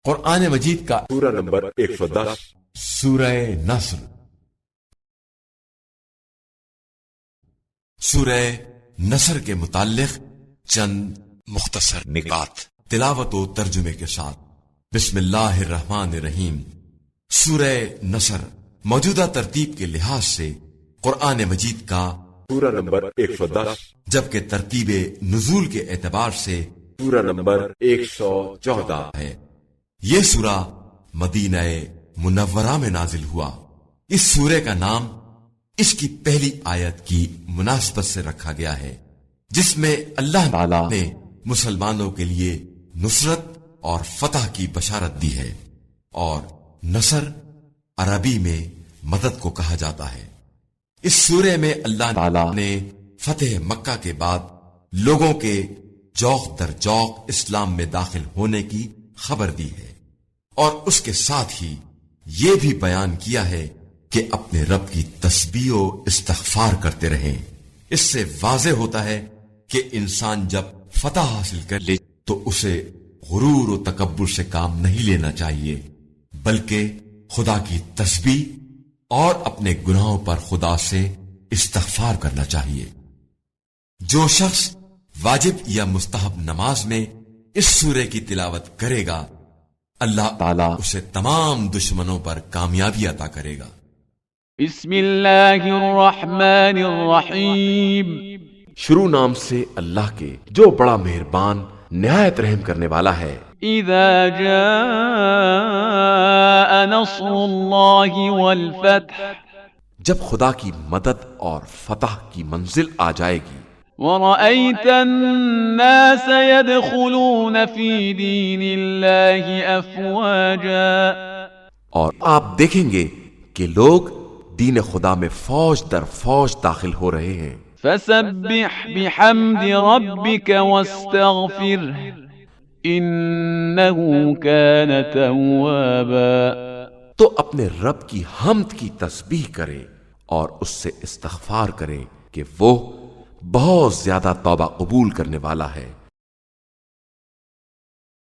قرآن مجید کا سورہ نمبر 110 سورہ نصر۔ سورہ نصر کے متعلق چند مختصر نکات تلاوت و ترجمے کے ساتھ۔ بسم اللہ الرحمن الرحیم۔ سورہ نصر موجودہ ترتیب کے لحاظ سے قرآن مجید کا سورہ نمبر 110 جبکہ ترتیب نزول کے اعتبار سے سورہ نمبر 114 ہے۔ یہ سورہ مدینہ منورہ میں نازل ہوا۔ اس سورے کا نام اس کی پہلی آیت کی مناسبت سے رکھا گیا ہے، جس میں اللہ تعالی نے مسلمانوں کے لیے نصرت اور فتح کی بشارت دی ہے، اور نصر عربی میں مدد کو کہا جاتا ہے۔ اس سورے میں اللہ تعالی نے فتح مکہ کے بعد لوگوں کے جوق در جوق اسلام میں داخل ہونے کی خبر دی ہے، اور اس کے ساتھ ہی یہ بھی بیان کیا ہے کہ اپنے رب کی تسبیح و استغفار کرتے رہیں۔ اس سے واضح ہوتا ہے کہ انسان جب فتح حاصل کر لے تو اسے غرور و تکبر سے کام نہیں لینا چاہیے، بلکہ خدا کی تسبیح اور اپنے گناہوں پر خدا سے استغفار کرنا چاہیے۔ جو شخص واجب یا مستحب نماز میں اس سورے کی تلاوت کرے گا، اللہ تعالیٰ اسے تمام دشمنوں پر کامیابی عطا کرے گا۔ بسم اللہ الرحمن الرحیم۔ شروع نام سے اللہ کے جو بڑا مہربان نہایت رحم کرنے والا ہے۔ اذا جاء نصر اللہ والفتح، جب خدا کی مدد اور فتح کی منزل آ جائے گی، ورأيت الناس يدخلون في دين الله أفواجا، اور آپ دیکھیں گے کہ لوگ دین خدا میں فوج در فوج داخل ہو رہے ہیں۔ فسبح بحمد ربك واستغفره إنه كان توابا، تو اپنے رب کی حمد کی تسبیح کریں اور اس سے استغفار کریں کہ وہ بہت زیادہ توبہ قبول کرنے والا ہے۔